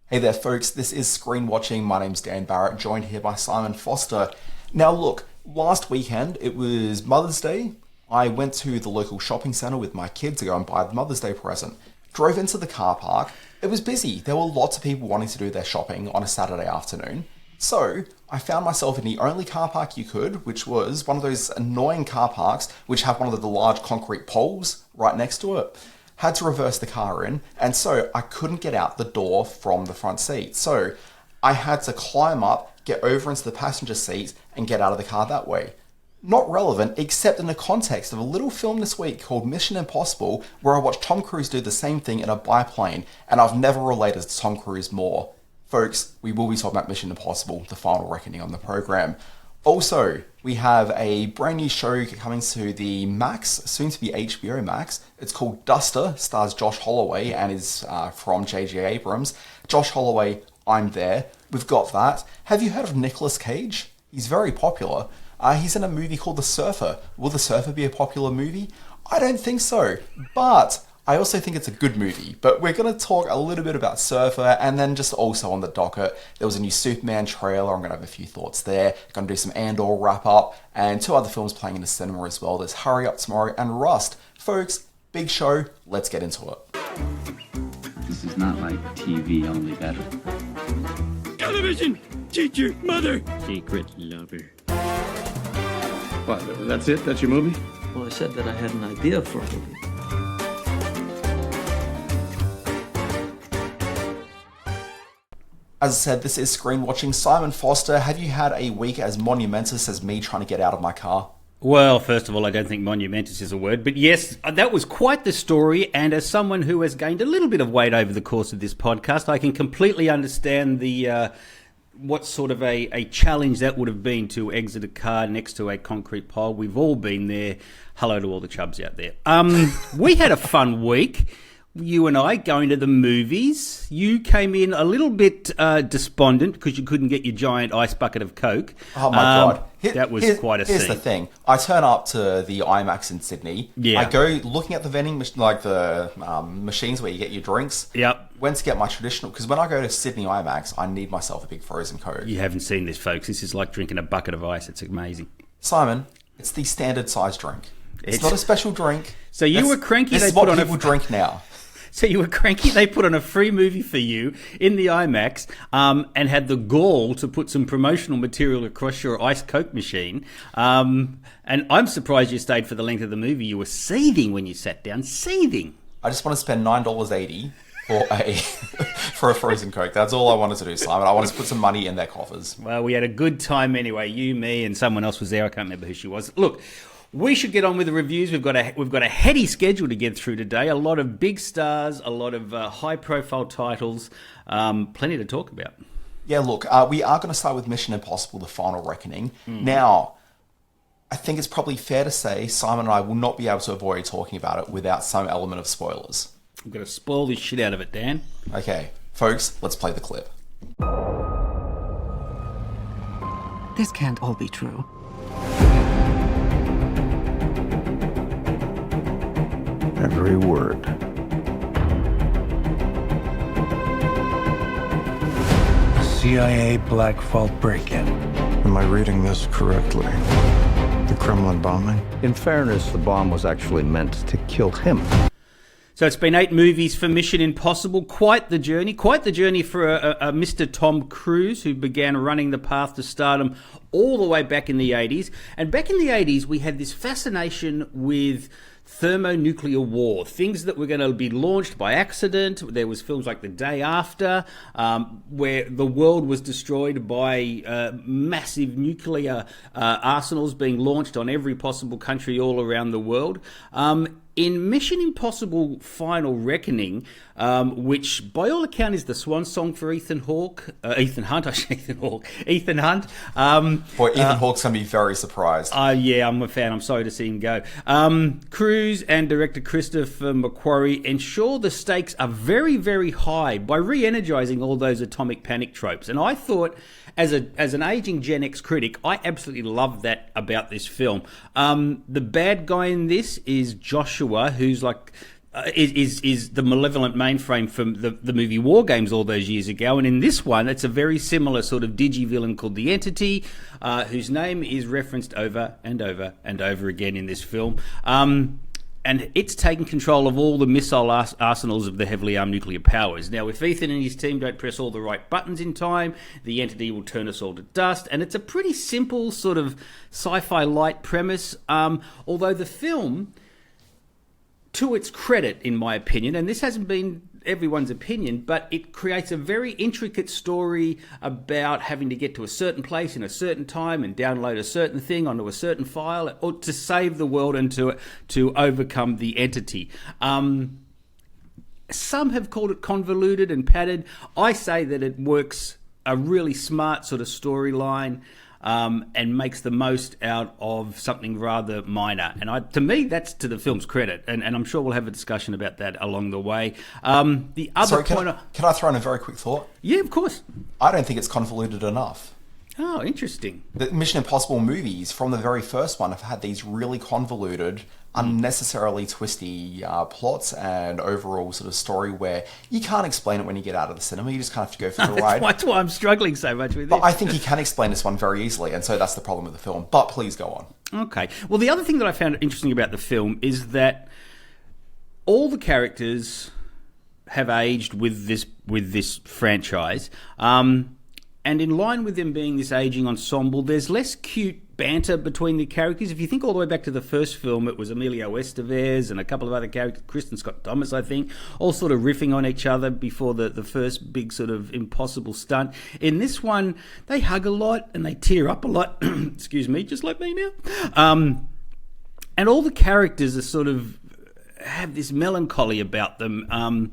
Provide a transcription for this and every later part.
Hey there, folks. This is Screen Watching. My name's Dan Barrett, joined here by Simon Foster. Now, look, last weekend, it was Mother's Day. I went to the local shopping centre with my kids to go and buy the Mother's Day present. Drove into the car park. It was busy. There were lots of people wanting to do their shopping on a Saturday afternoon. So, I found myself in the only car park you could, which was one of those annoying car parks which have one of the large concrete poles right next to it. Had to reverse the car in, and so I couldn't get out the door from the front seat. So I had to climb up, get over into the passenger seat, and get out of the car that way. Not relevant, except in the context of a little film this week called Mission Impossible, where I watched Tom Cruise do the same thing in a biplane, and I've never related to Tom Cruise more. Folks, we will be talking about Mission Impossible, The Final Reckoning on the program. Also, we have a brand new show coming to the Max, soon to be HBO Max. It's called DUSTER, stars Josh Holloway and is from J.J. Abrams. Josh Holloway, I'm there. We've got that. Have you heard of Nicolas Cage? He's very popular. He's in a movie called The Surfer. Will The Surfer be a popular movie? I don't think so, but I also think it's a good movie. But we're going to talk a little bit about Surfer, and then just also on the docket, there was a new Superman trailer. I'm going to have a few thoughts there. Going to do some ANDOR wrap-up, and two other films playing in the cinema as well. There's Hurry Up Tomorrow and Rust. Folks, big show. Let's get into it. This is not like TV, only better. Television! Teacher, mother! Secret lover. What, that's it? That's your movie? Well, I said that I had an idea for a movie. As I said, this is Screen Watching. Simon Foster, have you had a week as monumentous as me trying to get out of my car? Well, first of all, I don't think monumentous is a word, but yes, that was quite the story, and as someone who has gained a little bit of weight over the course of this podcast, I can completely understand the what sort of a challenge that would have been to exit a car next to a concrete pole. We've all been there. Hello to all the chubs out there. We had a fun week. You and I going to the movies. You came in a little bit despondent because you couldn't get your giant ice bucket of Coke. Oh my God. That was quite a scene. Here's the thing. I turn up to the IMAX in Sydney. Yeah. I go looking at the vending, like the machines where you get your drinks. Yep. Went to get my traditional, because when I go to Sydney IMAX, I need myself a big frozen Coke. You haven't seen this, folks. This is like drinking a bucket of ice. It's amazing. Simon, it's the standard size drink. It's not a special drink. So you were cranky. This is what people drink now. So you were cranky. They put on a free movie for you in the IMAX and had the gall to put some promotional material across your ice Coke machine. And I'm surprised you stayed for the length of the movie. You were seething when you sat down. Seething. I just want to spend $9.80 for a frozen Coke. That's all I wanted to do, Simon. I wanted to put some money in their coffers. Well, we had a good time anyway. You, me, and someone else was there. I can't remember who she was. Look, we should get on with the reviews. We've got a heady schedule to get through today. A lot of big stars, a lot of high-profile titles, plenty to talk about. Yeah, look, we are going to start with Mission Impossible: The Final Reckoning. Now, I think it's probably fair to say Simon and I will not be able to avoid talking about it without some element of spoilers. I'm going to spoil the shit out of it, Dan. Okay, folks, let's play the clip. This can't all be true. Every word. CIA Black Vault break-in. Am I reading this correctly? The Kremlin bombing? In fairness, the bomb was actually meant to kill him. So it's been 8 movies for Mission Impossible. Quite the journey for a Mr. Tom Cruise, who began running the path to stardom all the way back in the 80s. And back in the 80s, we had this fascination with thermonuclear war, things that were going to be launched by accident. There was films like The Day After, where the world was destroyed by massive nuclear arsenals being launched on every possible country all around the world. In Mission Impossible Final Reckoning, which by all account is the swan song for Ethan Hunt. Ethan Hunt. Boy, Ethan Hawke's going to be very surprised. Yeah, I'm a fan. I'm sorry to see him go. Cruise and director Christopher McQuarrie ensure the stakes are very, very high by re-energizing all those atomic panic tropes. And I thought, as an aging Gen X critic, I absolutely love that about this film. The bad guy in this is Joshua, who's like is the malevolent mainframe from the movie War Games all those years ago. And in this one, it's a very similar sort of digi-villain called the Entity, whose name is referenced over and over and over again in this film. And it's taken control of all the missile arsenals of the heavily armed nuclear powers. Now, if Ethan and his team don't press all the right buttons in time, the Entity will turn us all to dust. And it's a pretty simple sort of sci-fi light premise, although the film, to its credit, in my opinion, and this hasn't been everyone's opinion, but it creates a very intricate story about having to get to a certain place in a certain time and download a certain thing onto a certain file or to save the world and to overcome the Entity. Some have called it convoluted and padded. I say that it works a really smart sort of storyline, and makes the most out of something rather minor. And to me, that's to the film's credit. And I'm sure we'll have a discussion about that along the way. The other can I throw in a very quick thought? Yeah, of course. I don't think it's convoluted enough. Oh, interesting. The Mission Impossible movies, from the very first one, have had these really convoluted, unnecessarily twisty plots and overall sort of story where you can't explain it when you get out of the cinema. You just kind of have to go for the ride. That's why I'm struggling so much with this. But I think you can explain this one very easily, and so that's the problem with the film. But please go on. Okay. Well, the other thing that I found interesting about the film is that all the characters have aged with this franchise. And in line with them being this aging ensemble, there's less cute banter between the characters. If you think all the way back to the first film, it was Emilio Estevez and a couple of other characters, Kristen Scott Thomas, I think, all sort of riffing on each other before the first big sort of impossible stunt. In this one, they hug a lot and they tear up a lot. Excuse me, just like me now. And all the characters are sort of have this melancholy about them.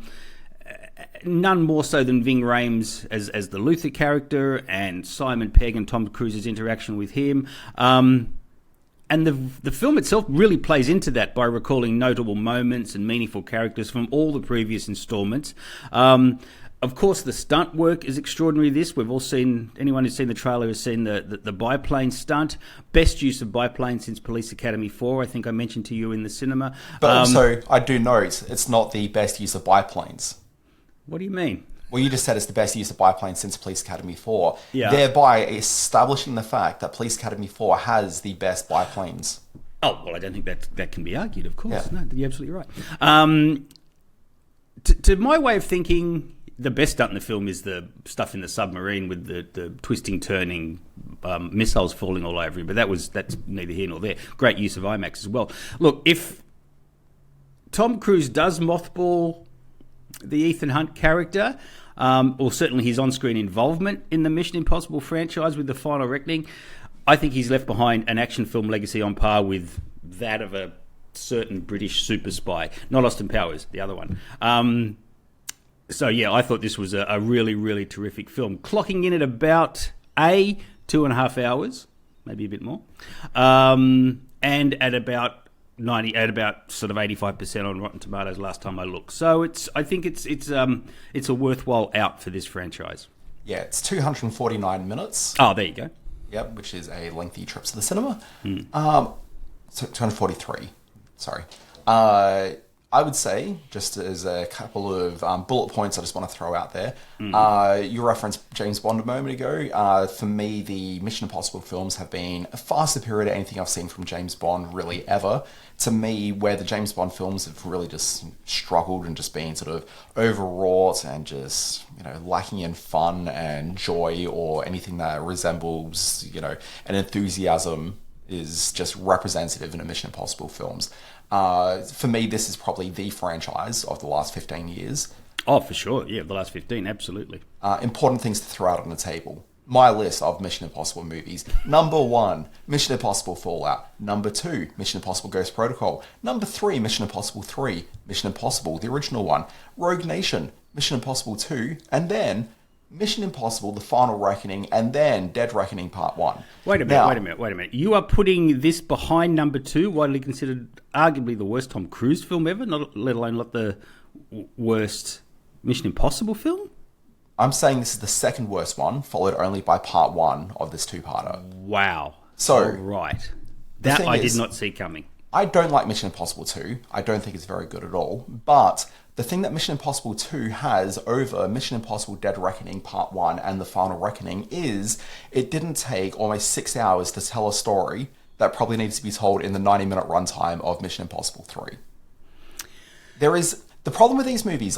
None more so than Ving Rhames as the Luther character, and Simon Pegg and Tom Cruise's interaction with him. And the film itself really plays into that by recalling notable moments and meaningful characters from all the previous installments. Of course, the stunt work is extraordinary. We've all seen, anyone who's seen the trailer has seen the biplane stunt. Best use of biplane since Police Academy 4, I think I mentioned to you in the cinema. But also, I do note, it's not the best use of biplanes. What do you mean? Well, you just said it's the best use of biplanes since Police Academy 4, yeah. Thereby establishing the fact that Police Academy 4 has the best biplanes. Oh, well, I don't think that can be argued, of course. Yeah. No, you're absolutely right. To my way of thinking, the best stunt in the film is the stuff in the submarine with the twisting, turning, missiles falling all over him, but that's neither here nor there. Great use of IMAX as well. Look, if Tom Cruise does mothball the Ethan Hunt character, or certainly his on-screen involvement in the Mission Impossible franchise with The Final Reckoning, I think he's left behind an action film legacy on par with that of a certain British super spy. Not Austin Powers, the other one. So yeah, I thought this was a really, really terrific film. Clocking in at about 2.5 hours, maybe a bit more, and at about sort of 85% on Rotten Tomatoes last time I looked. So I think it's a worthwhile out for this franchise. Yeah, it's 249 minutes. Oh, there you go. Yep, which is a lengthy trip to the cinema. So 243. Sorry. I would say, just as a couple of bullet points I just want to throw out there, you referenced James Bond a moment ago. For me, the Mission Impossible films have been far superior to anything I've seen from James Bond, really, ever. To me, where the James Bond films have really just struggled and just been sort of overwrought and just, lacking in fun and joy or anything that resembles, an enthusiasm is just representative in the Mission Impossible films. For me, this is probably the franchise of the last 15 years. Oh, for sure. Yeah, the last 15, absolutely. Important things to throw out on the table. My list of Mission Impossible movies. Number 1, Mission Impossible Fallout. Number 2, Mission Impossible Ghost Protocol. Number 3, Mission Impossible 3. Mission Impossible, the original one. Rogue Nation, Mission Impossible 2. And then Mission Impossible, The Final Reckoning, and then Dead Reckoning Part 1. Wait a minute. You are putting this behind number 2, widely considered arguably the worst Tom Cruise film ever, let alone not the worst Mission Impossible film? I'm saying this is the second worst one, followed only by Part 1 of this two-parter. Wow. So, right. That I did not see coming. I don't like Mission Impossible 2. I don't think it's very good at all. But the thing that Mission Impossible 2 has over Mission Impossible Dead Reckoning Part 1 and The Final Reckoning is it didn't take almost 6 hours to tell a story that probably needs to be told in the 90-minute runtime of Mission Impossible 3. The problem with these movies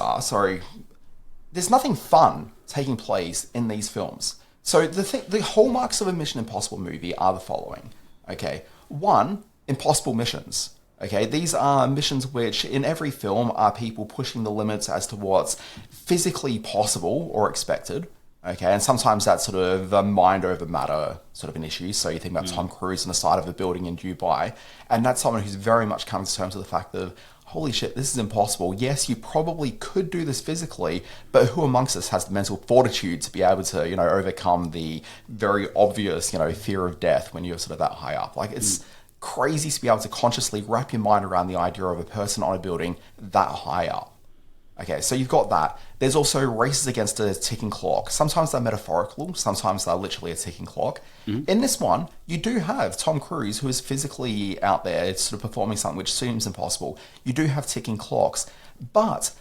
there's nothing fun taking place in these films. So the hallmarks of a Mission Impossible movie are the following. Okay, 1, impossible missions. Okay, these are missions which in every film are people pushing the limits as to what's physically possible or expected. Okay, and sometimes that's sort of a mind over matter sort of an issue. So you think about Tom Cruise on the side of a building in Dubai, and that's someone who's very much coming to terms with the fact that, holy shit, this is impossible. Yes, you probably could do this physically, but who amongst us has the mental fortitude to be able to, overcome the very obvious, fear of death when you're sort of that high up? Like, it's crazy to be able to consciously wrap your mind around the idea of a person on a building that high up. Okay, so you've got that. There's also races against a ticking clock. Sometimes they're metaphorical, sometimes they're literally a ticking clock. In this one, you do have Tom Cruise, who is physically out there sort of performing something which seems impossible. You do have ticking clocks. But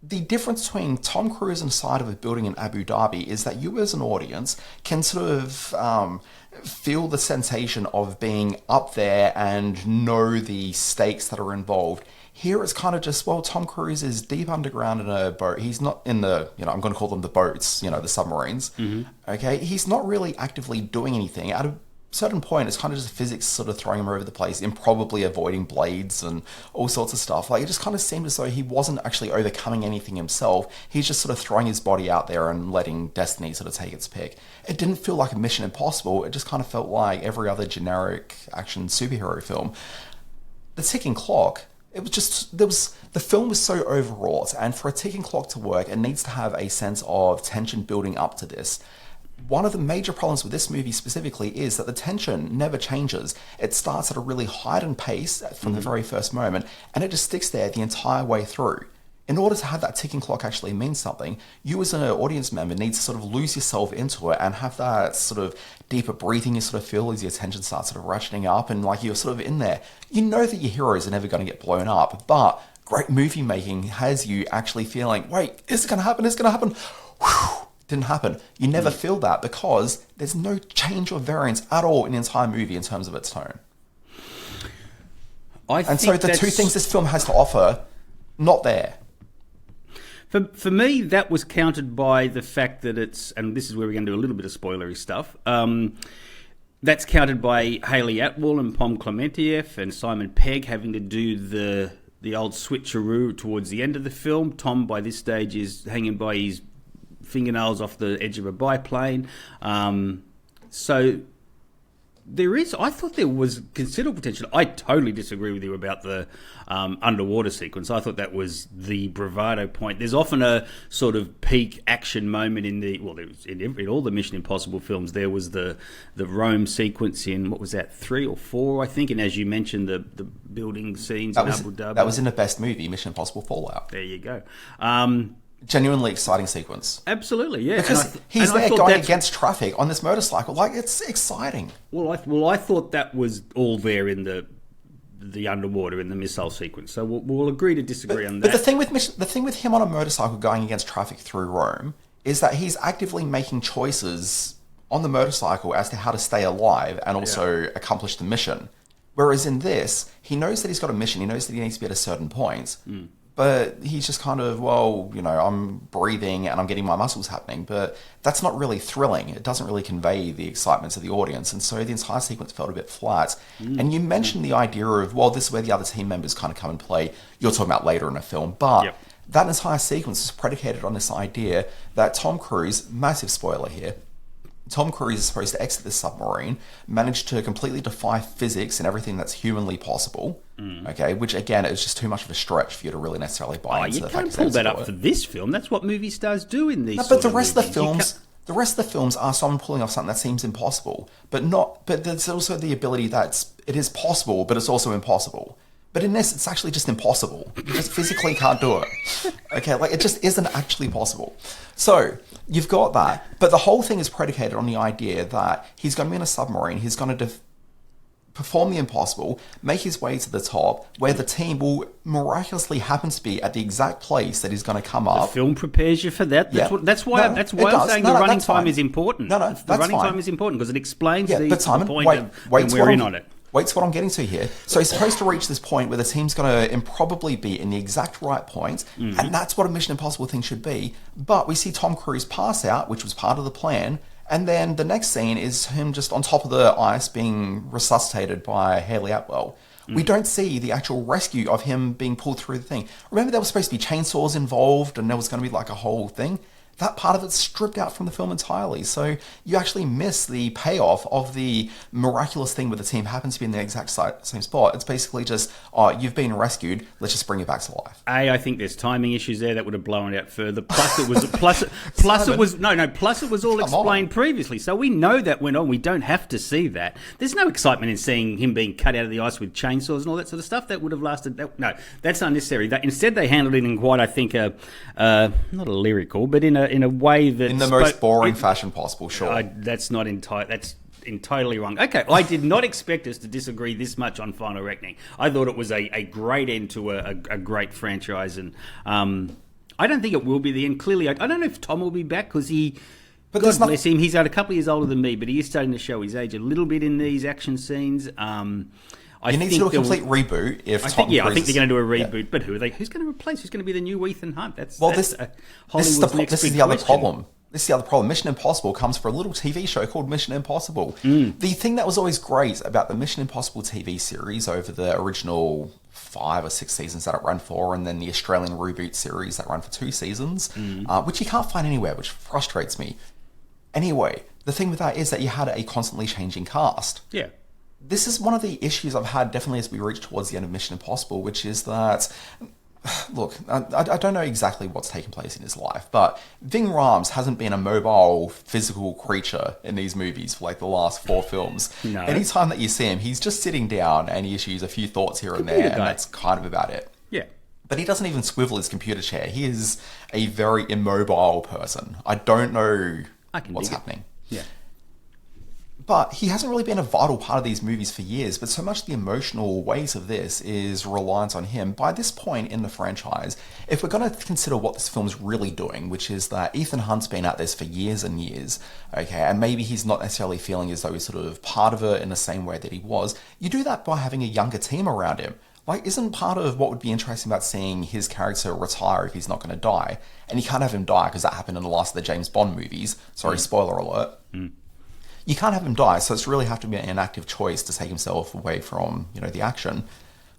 the difference between Tom Cruise and the side of a building in Abu Dhabi is that you as an audience can sort of feel the sensation of being up there and know the stakes that are involved. Here it's kind of just, well, Tom Cruise is deep underground in a boat. He's not in the, I'm going to call them the boats, the submarines. Okay, he's not really actively doing anything. At a certain point, it's kind of just physics sort of throwing him over the place, improbably avoiding blades and all sorts of stuff. Like, it just kind of seemed as though he wasn't actually overcoming anything himself. He's just sort of throwing his body out there and letting destiny sort of take its pick. It didn't feel like a Mission Impossible. It just kind of felt like every other generic action superhero film. The ticking clock, it was just, the film was so overwrought, and for a ticking clock to work, it needs to have a sense of tension building up to this. One of the major problems with this movie specifically is that the tension never changes. It starts at a really heightened pace from the very first moment, and it just sticks there the entire way through. In order to have that ticking clock actually mean something, you as an audience member need to sort of lose yourself into it and have that sort of deeper breathing you sort of feel as your tension starts sort of ratcheting up, and like you're sort of in there. You know that your heroes are never going to get blown up, but great movie making has you actually feeling, wait, is it going to happen? Is it going to happen? Whew. Didn't happen. You never feel that because there's no change or variance at all in the entire movie in terms of its tone. So the two things this film has to offer, not there. For me, that was countered by the fact that it's, and this is where we're going to do a little bit of spoilery stuff, that's countered by Hayley Atwell and Pom Klementieff and Simon Pegg having to do the old switcheroo towards the end of the film. Tom, by this stage, is hanging by his fingernails off the edge of a biplane. So I thought there was considerable potential. I totally disagree with you about the underwater sequence. I thought that was the bravado point. There's often a sort of peak action moment in all the Mission Impossible films. There was the Rome sequence in, what was that, 3 or 4, I think, and as you mentioned, the building scenes in Abu Dhabi. That was in the best movie, Mission Impossible Fallout. There you go. Genuinely exciting sequence. Absolutely, yeah. Because he's there going against traffic on this motorcycle. Like, it's exciting. Well, I thought that was all there in the underwater, in the missile sequence. So we'll agree to disagree on that. But the thing with him on a motorcycle going against traffic through Rome is that he's actively making choices on the motorcycle as to how to stay alive and also accomplish the mission. Whereas in this, he knows that he's got a mission. He knows that he needs to be at a certain point. But he's just kind of, I'm breathing and I'm getting my muscles happening. But that's not really thrilling. It doesn't really convey the excitement to the audience. And so the entire sequence felt a bit flat. And you mentioned the idea of, this is where the other team members kind of come and play. You're talking about later in a film. But that entire sequence is predicated on this idea that Tom Cruise, massive spoiler here, Tom Cruise is supposed to exit the submarine, manage to completely defy physics and everything that's humanly possible. Okay, which again is just too much of a stretch for you to really necessarily buy into. You can't pull that up for this film. That's what movie stars do in these. But the rest of the films are someone pulling off something that seems impossible, but there's also the ability that it is possible, but it's also impossible. But in this, it's actually just impossible. You just physically can't do it. Okay, like, it just isn't actually possible. So you've got that, but the whole thing is predicated on the idea that he's going to be in a submarine. He's going to perform the impossible, make his way to the top, where the team will miraculously happen to be at the exact place that he's going to come up. The film prepares you for that. That's why I'm saying the running time is important. The running time is important because it explains the point of when we're in on it. Wait to what I'm getting to here. So he's supposed to reach this point where the team's going to improbably be in the exact right point, and that's what a Mission Impossible thing should be. But we see Tom Cruise pass out, which was part of the plan, and then the next scene is him just on top of the ice being resuscitated by Haley Atwell. We don't see the actual rescue of him being pulled through the thing. Remember, there was supposed to be chainsaws involved, and there was going to be like a whole thing. That part of it's stripped out from the film entirely. So you actually miss the payoff of the miraculous thing where the team happens to be in the exact same spot. It's basically just, you've been rescued, let's just bring you back to life. I think there's timing issues there that would have blown it out further. Plus it was plus it was all explained previously. So we know that went on. We don't have to see that. There's no excitement in seeing him being cut out of the ice with chainsaws and all that sort of stuff. That would have lasted. No, that's unnecessary. Instead, they handled it in quite, I think, not a lyrical, but in a way that in the most boring fashion possible. Sure, that's entirely wrong. Okay, I did not expect us to disagree this much on Final Reckoning. I thought it was a great end to a great franchise, and I don't think it will be the end. Clearly, I don't know if Tom will be back because God bless him, he's a couple of years older than me, but he is starting to show his age a little bit in these action scenes. You need to do a complete reboot. I think they're going to do a reboot, but who are they? Who's going to replace? Who's going to be the new Ethan Hunt? This is the other problem. This is the other problem. Mission Impossible comes for a little TV show called Mission Impossible. The thing that was always great about the Mission Impossible TV series over the original 5 or 6 seasons that it ran for, and then the Australian reboot series that ran for 2 seasons, which you can't find anywhere, which frustrates me. Anyway, the thing with that is that you had a constantly changing cast. Yeah. This is one of the issues I've had definitely as we reach towards the end of Mission Impossible, which is that, look, I don't know exactly what's taken place in his life, but Ving Rhames hasn't been a mobile, physical creature in these movies for like the last 4 films. No. Anytime that you see him, he's just sitting down and he issues a few thoughts here and there, and that's kind of about it. Yeah. But he doesn't even swivel his computer chair. He is a very immobile person. I don't know what's happening. Yeah. But he hasn't really been a vital part of these movies for years, but so much the emotional weight of this is reliant on him. By this point in the franchise, if we're going to consider what this film's really doing, which is that Ethan Hunt's been at this for years and years, okay, and maybe he's not necessarily feeling as though he's sort of part of it in the same way that he was, you do that by having a younger team around him. Like, isn't part of what would be interesting about seeing his character retire if he's not going to die? And you can't have him die because that happened in the last of the James Bond movies. Sorry, spoiler alert. You can't have him die, so it's really have to be an active choice to take himself away from, the action.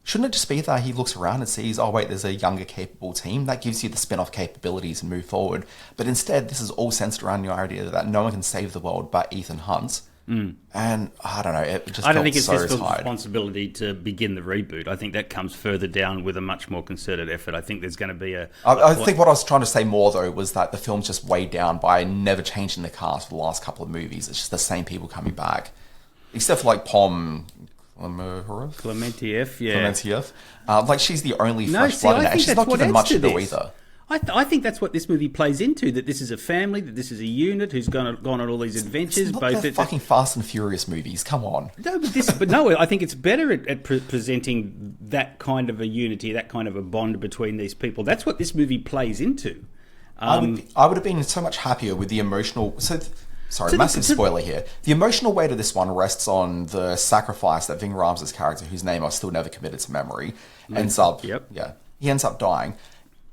Shouldn't it just be that he looks around and sees, oh wait, there's a younger, capable team? That gives you the spin-off capabilities and move forward. But instead, this is all centered around the idea that no one can save the world but Ethan Hunt. And I don't know, it just I don't think it's his responsibility to begin the reboot. I think that comes further down with a much more concerted effort. I think there's going to be I think what I was trying to say more, though, was that the film's just weighed down by never changing the cast for the last couple of movies. It's just the same people coming back. Except for, like, Clementieff, yeah. Clementieff. Like, she's the only fresh blood in it, and she's not given much to do either. I think that's what this movie plays into, that this is a family, that this is a unit who's gone on all these adventures. It's not the fucking Fast and Furious movies, come on. No, I think it's better at presenting that kind of a unity, that kind of a bond between these people. That's what this movie plays into. I would have been so much happier with the emotional... massive spoiler here. The emotional weight of this one rests on the sacrifice that Ving Rhames' character, whose name I've still never committed to memory, ends up dying.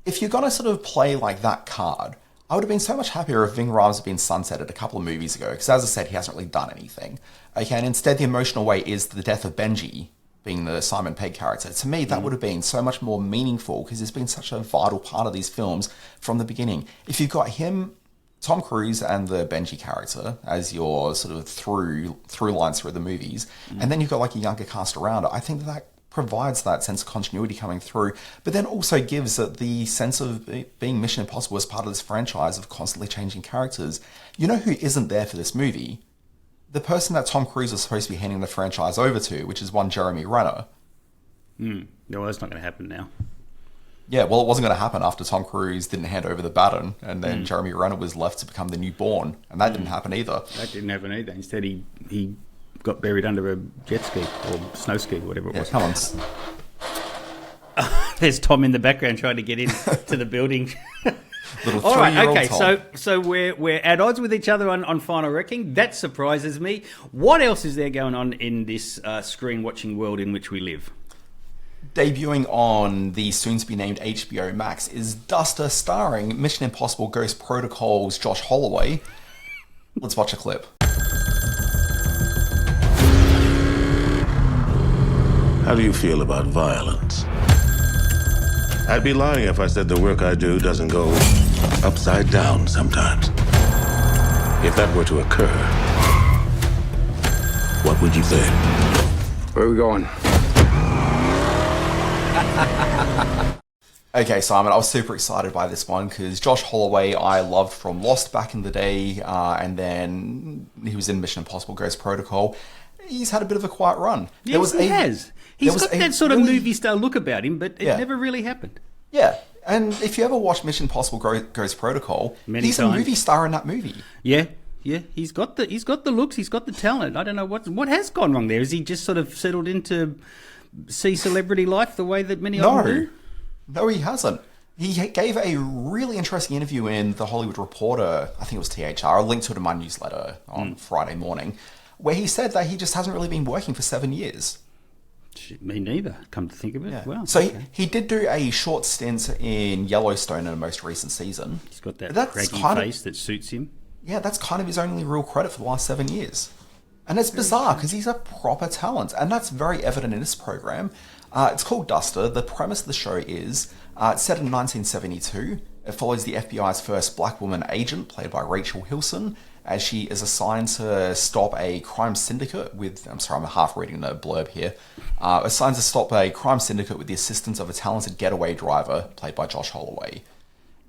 If you're going to sort of play like that card, I would have been so much happier if Ving Rhames had been sunsetted a couple of movies ago, because as I said, he hasn't really done anything. Okay, and instead the emotional weight is the death of Benji, being the Simon Pegg character. To me, that would have been so much more meaningful, because he's been such a vital part of these films from the beginning. If you've got him, Tom Cruise, and the Benji character as your sort of through lines through the movies, and then you've got like a younger cast around it, I think that provides that sense of continuity coming through, but then also gives it the sense of being Mission Impossible as part of this franchise of constantly changing characters. You know who isn't there for this movie? The person that Tom Cruise is supposed to be handing the franchise over to, which is one Jeremy Renner. No, that's not going to happen now. Yeah, well, it wasn't going to happen after Tom Cruise didn't hand over the baton, and then Jeremy Renner was left to become the new Bourne, and that didn't happen either. That didn't happen either. Instead, he got buried under a jet ski or snow ski, whatever it Yeah, was. come on. There's Tom in the background trying to get into the building. Little All right, three-year-old okay, Tom. so we're at odds with each other on Final Wrecking. That surprises me. What else is there going on in this screen-watching world in which we live? Debuting on the soon-to-be-named HBO Max is Duster, starring Mission Impossible Ghost Protocol's Josh Holloway. Let's watch a clip. How do you feel about violence? I'd be lying if I said the work I do doesn't go upside down sometimes. If that were to occur, what would you think? Where are we going? Okay, Simon, I was super excited by this one because Josh Holloway I loved from Lost back in the day, and then he was in Mission Impossible Ghost Protocol. He's had a bit of a quiet run. Yes, he has. He's got that sort of movie star look about him, but it never really happened. Yeah, and if you ever watch Mission Impossible Ghost Protocol, he's a movie star in that movie. Yeah, he's got the looks, he's got the talent. I don't know what has gone wrong there. Is he just sort of settled into celebrity life the way that many of them do? No, he hasn't. He gave a really interesting interview in The Hollywood Reporter, I think it was THR, I linked to it in my newsletter on Friday morning, where he said that he just hasn't really been working for 7 years. Me neither, come to think of it. Yeah. Wow. So he did do a short stint in Yellowstone in the most recent season. He's got that craggy face that suits him. Yeah, that's kind of his only real credit for the last 7 years. And it's bizarre because he's a proper talent, and that's very evident in this program. It's called Duster. The premise of the show is it's set in 1972. It follows the FBI's first black woman agent, played by Rachel Hilson, as she is assigned to stop a crime syndicate with... I'm sorry, I'm half reading the blurb here. Assigned to stop a crime syndicate with the assistance of a talented getaway driver, played by Josh Holloway.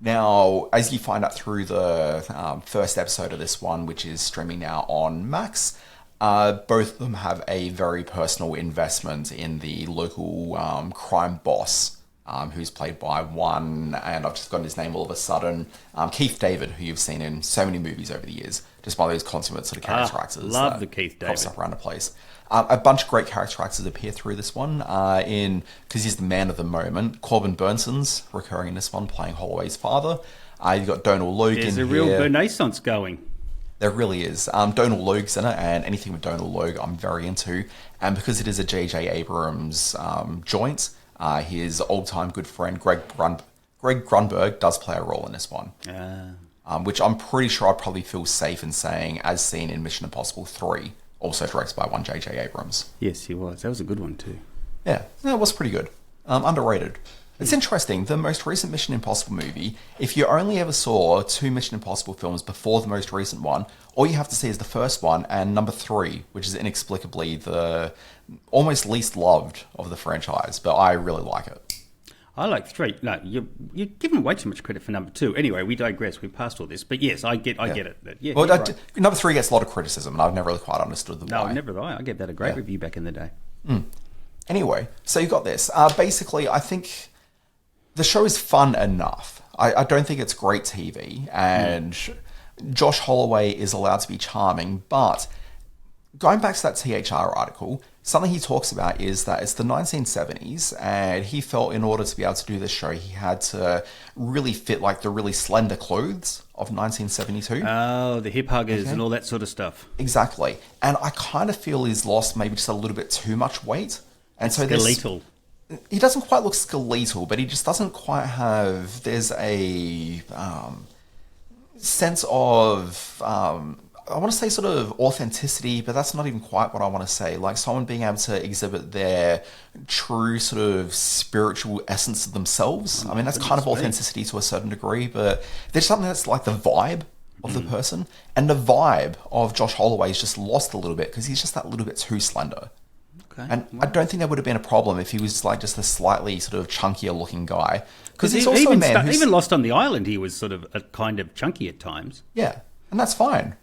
Now, as you find out through the first episode of this one, which is streaming now on Max, both of them have a very personal investment in the local crime boss, who's played by one, and I've just gotten his name all of a sudden, Keith David, who you've seen in so many movies over the years, just by those consummate sort of character actors. Love the Keith David. Pops up around the place. A bunch of great character actors appear through this one, because he's the man of the moment. Corbin Burnson's recurring in this one, playing Holloway's father. You've got Donal Logue in here. There's a real renaissance going. There really is. Donal Logue's in it, and anything with Donal Logue I'm very into. And because it is a J.J. Abrams joint, his old-time good friend Greg Grunberg does play a role in this one. Which I'm pretty sure I'd probably feel safe in saying, as seen in Mission Impossible 3, also directed by one J.J. Abrams. Yes, he was. That was a good one too. Yeah, it was pretty good. Underrated. It's interesting, the most recent Mission Impossible movie, if you only ever saw 2 Mission Impossible films before the most recent one, all you have to see is the first one and number 3, which is inexplicably the almost least loved of the franchise, but I really like it. I like 3. No, you're giving way too much credit for number 2. Anyway, we digress. We passed all this, but yes, I get it. Yeah, well, right. Number 3 gets a lot of criticism, and I've never really quite understood the why. No, never have I. I gave that a great review back in the day. Anyway, so you got this. Basically, I think the show is fun enough. I don't think it's great TV, and Josh Holloway is allowed to be charming, but going back to that THR article, something he talks about is that it's the 1970s, and he felt in order to be able to do this show, he had to really fit like the really slender clothes of 1972. Oh, the hip huggers and all that sort of stuff. Exactly. And I kind of feel he's lost maybe just a little bit too much weight. And so skeletal. He doesn't quite look skeletal, but he just doesn't quite have... There's a sense of... I want to say sort of authenticity, but that's not even quite what I want to say. Like someone being able to exhibit their true sort of spiritual essence of themselves. I mean, that's kind of authenticity to a certain degree, but there's something that's like the vibe of the person. And the vibe of Josh Holloway is just lost a little bit because he's just that little bit too slender. Okay. And I don't think that would have been a problem if he was like just a slightly sort of chunkier looking guy. Because he's also a man who's... Even Lost on the Island, he was sort of a kind of chunky at times. Yeah, and that's fine.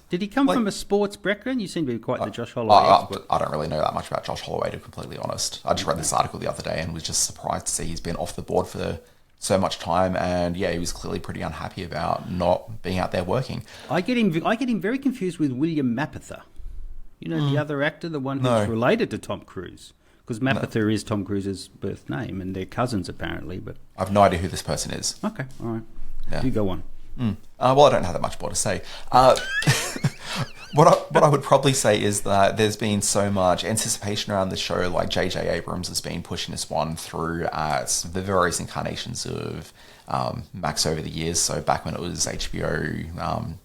Did he come from a sports background? You seem to be quite the Josh Holloway expert. I don't really know that much about Josh Holloway, to be completely honest. I just read this article the other day and was just surprised to see he's been off the board for so much time, and yeah, he was clearly pretty unhappy about not being out there working. I get him very confused with William Mapother. You know the other actor, the one who's No. related to Tom Cruise? Because Mapother is Tom Cruise's birth name, and they're cousins apparently. But I've no idea who this person is. okay, all right. Yeah. Do go on. Well, I don't have that much more to say. What I would probably say is that there's been so much anticipation around this show. Like J.J. Abrams has been pushing this one through the various incarnations of Max over the years. So back when it was HBO.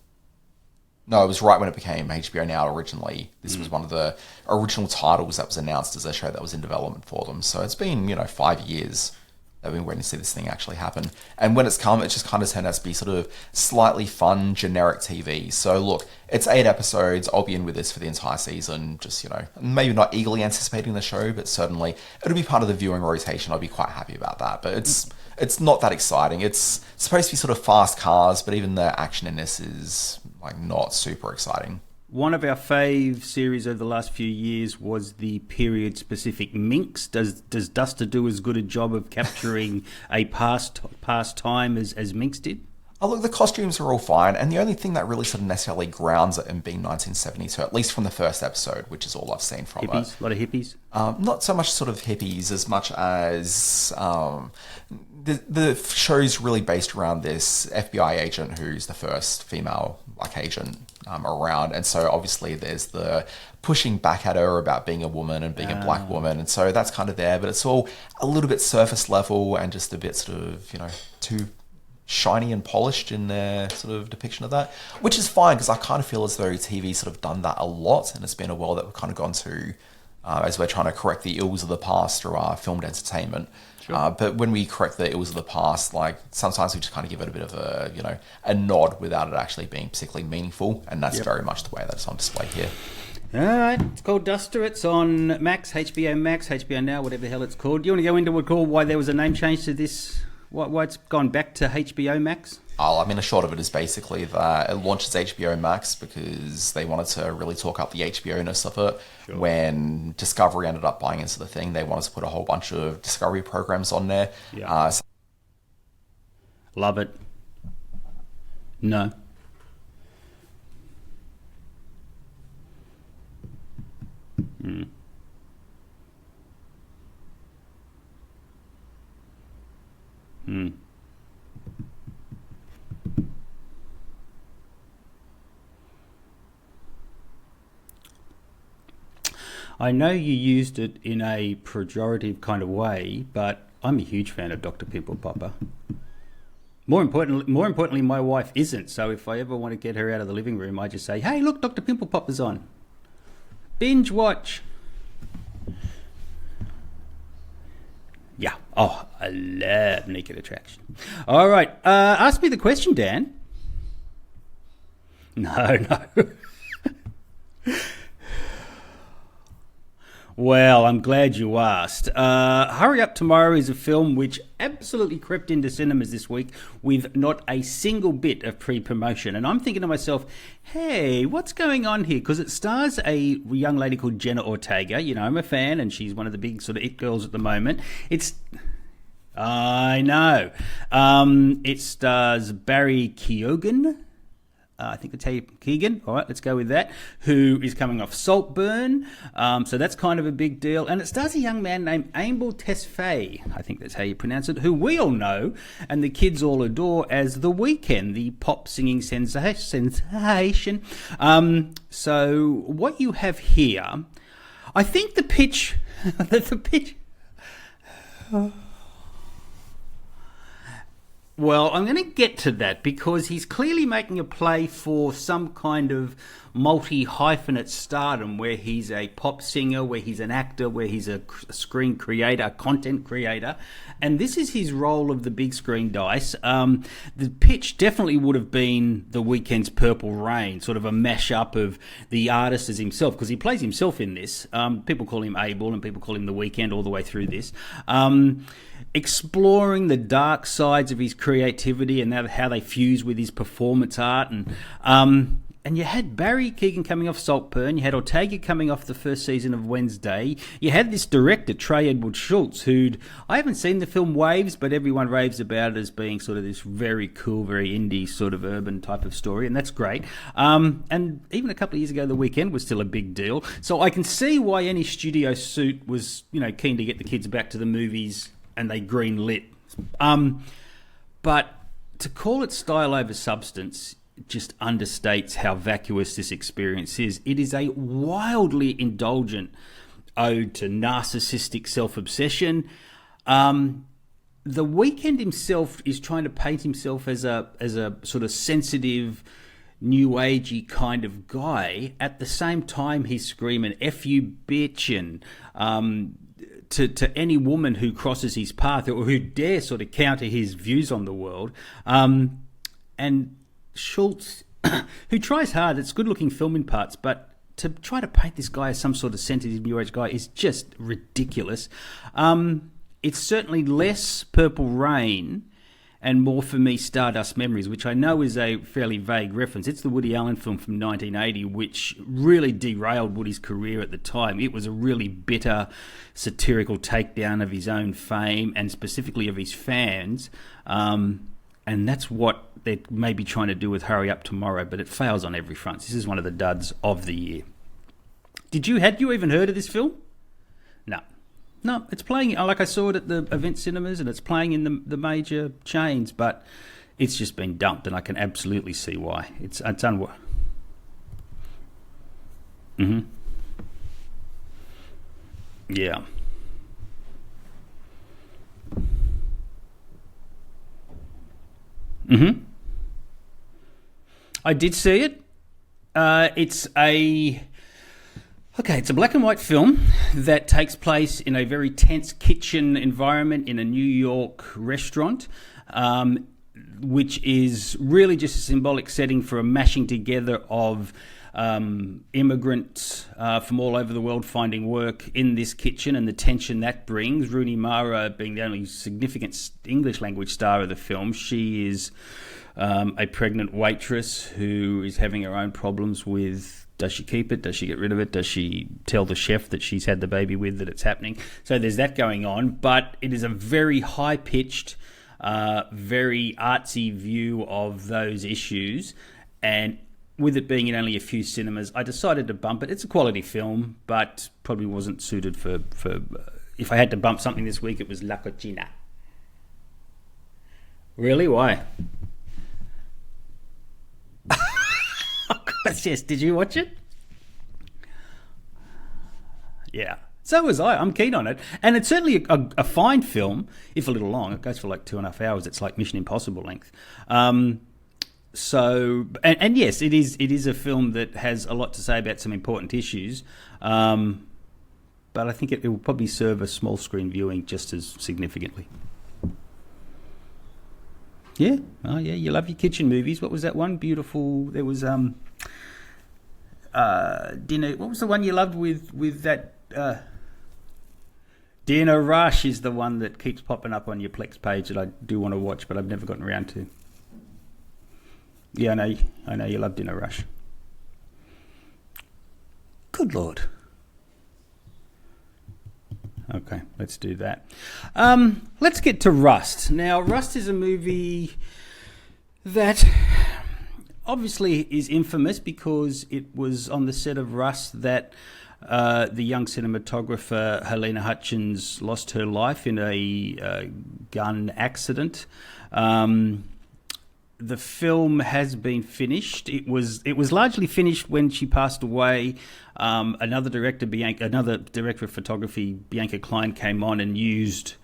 No, it was right when it became HBO Now originally. This was one of the original titles that was announced as a show that was in development for them. So it's been, 5 years that we've been waiting to see this thing actually happen. And when it's come, it just kind of turned out to be sort of slightly fun, generic TV. So look, it's 8 episodes. I'll be in with this for the entire season. Just, maybe not eagerly anticipating the show, but certainly it'll be part of the viewing rotation. I'll be quite happy about that. But it's not that exciting. It's supposed to be sort of fast cars, but even the action in this is not super exciting. One of our fave series over the last few years was the period-specific Minx. Does Duster do as good a job of capturing a past time as Minx did? Oh, look, the costumes are all fine, and the only thing that really sort of necessarily grounds it in being 1972, at least from the first episode, which is all I've seen from Hippies? it. A lot of hippies? Not so much sort of hippies as much as the show's really based around this FBI agent who's the first female agent around, and so obviously there's the pushing back at her about being a woman and being a black woman, and so that's kind of there, but it's all a little bit surface level and just a bit sort of, too shiny and polished in their sort of depiction of that, which is fine because I kind of feel as though TV sort of done that a lot, and it's been a while that we've kind of gone to as we're trying to correct the ills of the past through our filmed entertainment. Sure. But when we correct the ills of the past, sometimes we just kind of give it a bit of a nod without it actually being particularly meaningful, and that's very much the way that's on display here. All right, it's called Duster. It's on Max, HBO Now, whatever the hell it's called. Do you want to go into why there was a name change to this? Why it's gone back to HBO Max? The short of it is basically that it launches HBO Max because they wanted to really talk up the HBO-ness of it. Sure. When Discovery ended up buying into the thing, they wanted to put a whole bunch of Discovery programs on there. Yeah. Love it. No. I know you used it in a pejorative kind of way, but I'm a huge fan of Dr. Pimple Popper. More importantly, my wife isn't. So if I ever want to get her out of the living room, I just say, "Hey, look, Dr. Pimple Popper's on. Binge watch." Yeah. Oh, I love Naked Attraction. All right. Ask me the question, Dan. No. Well, I'm glad you asked. Hurry Up Tomorrow is a film which absolutely crept into cinemas this week with not a single bit of pre-promotion. And I'm thinking to myself, hey, what's going on here? Because it stars a young lady called Jenna Ortega. I'm a fan, and she's one of the big sort of it girls at the moment. I know. It stars Barry Keoghan. I think it's how you Keoghan. All right, let's go with that. Who is coming off Saltburn. So that's kind of a big deal. And it stars a young man named Abel Tesfaye, I think that's how you pronounce it, who we all know and the kids all adore as The Weeknd, the pop singing sensation. So what you have here, I think the pitch... Well, I'm going to get to that because he's clearly making a play for some kind of multi-hyphenate stardom where he's a pop singer, where he's an actor, where he's a screen creator, a content creator. And this is his role of the big screen dice. The pitch definitely would have been The Weeknd's Purple Rain, sort of a mash-up of the artist as himself, because he plays himself in this. People call him Abel and people call him The Weeknd all the way through this. Exploring the dark sides of his creativity and how they fuse with his performance art, and And you had Barry Keoghan coming off Saltburn. You had Ortega coming off the first season of Wednesday. You had this director, Trey Edward Schultz, I haven't seen the film Waves, but everyone raves about it as being sort of this very cool, very indie sort of urban type of story, and that's great. And even a couple of years ago, The Weeknd was still a big deal. So I can see why any studio suit was, keen to get the kids back to the movies, and they green lit. But to call it style over substance just understates how vacuous this experience is. It is a wildly indulgent ode to narcissistic self-obsession. The Weeknd himself is trying to paint himself as a sort of sensitive, new agey kind of guy. At the same time, he's screaming "F you, bitch," and to any woman who crosses his path or who dare sort of counter his views on the world. And Schultz, who tries hard, it's good-looking film in parts, but to try to paint this guy as some sort of sensitive new age guy is just ridiculous. It's certainly less Purple Rain and more, for me, Stardust Memories, which I know is a fairly vague reference. It's the Woody Allen film from 1980, which really derailed Woody's career at the time. It was a really bitter, satirical takedown of his own fame and specifically of his fans. And that's what they may be trying to do with Hurry Up Tomorrow, but it fails on every front. This is one of the duds of the year. Had you even heard of this film? No, it's playing, like I saw it at the event cinemas, and it's playing in the major chains, but it's just been dumped, and I can absolutely see why. It's unworkable. Yeah. I did see it. It's a black and white film that takes place in a very tense kitchen environment in a New York restaurant, which is really just a symbolic setting for a mashing together of immigrants from all over the world finding work in this kitchen and the tension that brings. Rooney Mara being the only significant English language star of the film. She is a pregnant waitress who is having her own problems with, does she keep it? Does she get rid of it? Does she tell the chef that she's had the baby with that it's happening? So there's that going on, but it is a very high-pitched, very artsy view of those issues, and with it being in only a few cinemas, I decided to bump it. It's a quality film, but probably wasn't suited for if I had to bump something this week, it was La Cocina. Really? Why? Yes, did you watch it? Yeah. So was I. I'm keen on it. And it's certainly a fine film, if a little long. It goes for like 2.5 hours. It's like Mission Impossible length. So, yes, it is a film that has a lot to say about some important issues. But I think it will probably serve a small screen viewing just as significantly. Yeah. Oh, yeah. You love your kitchen movies. What was that one? Beautiful. There was Dinner. What was the one you loved with that? Dinner Rush is the one that keeps popping up on your Plex page that I do want to watch, but I've never gotten around to. Yeah, I know you love Dinner Rush. Good Lord. Okay, let's do that. Let's get to Rust. Now, Rust is a movie that obviously is infamous because it was on the set of Rust that the young cinematographer Helena Hutchins lost her life in a gun accident. The film has been finished. It was largely finished when she passed away. Another director of photography, Bianca Klein, came on and used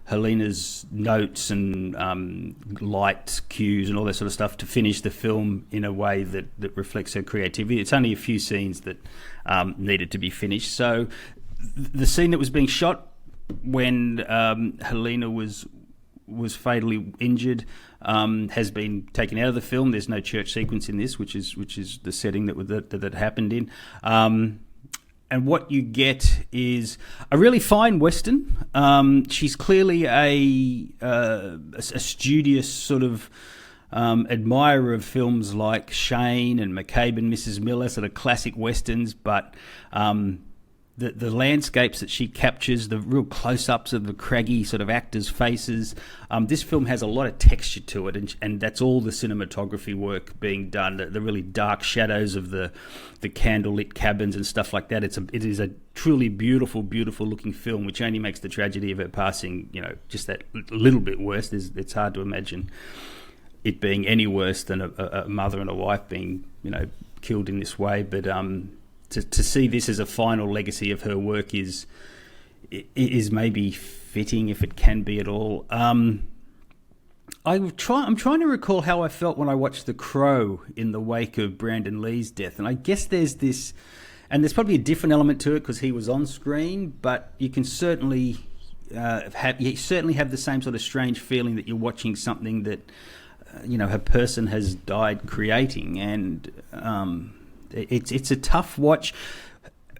Helena's notes and light cues and all that sort of stuff to finish the film in a way that reflects her creativity. It's only a few scenes that needed to be finished. So the scene that was being shot when Helena was fatally injured has been taken out of the film. There's no church sequence in this, which is the setting that happened in. And what you get is a really fine Western. She's clearly a studious sort of admirer of films like Shane and McCabe and Mrs. Miller, sort of classic westerns, but the landscapes that she captures, the real close-ups of the craggy sort of actors' faces. This film has a lot of texture to it, and that's all the cinematography work being done. The really dark shadows of the candlelit cabins and stuff like that. It is a truly beautiful, beautiful looking film, which only makes the tragedy of her passing, just that little bit worse. It's hard to imagine it being any worse than a mother and a wife being, killed in this way. But to see this as a final legacy of her work is maybe fitting, if it can be at all. I'm trying to recall how I felt when I watched The Crow in the wake of Brandon Lee's death, and I guess there's this, and there's probably a different element to it because he was on screen, but you can certainly have the same sort of strange feeling that you're watching something that a person has died creating, and it's a tough watch.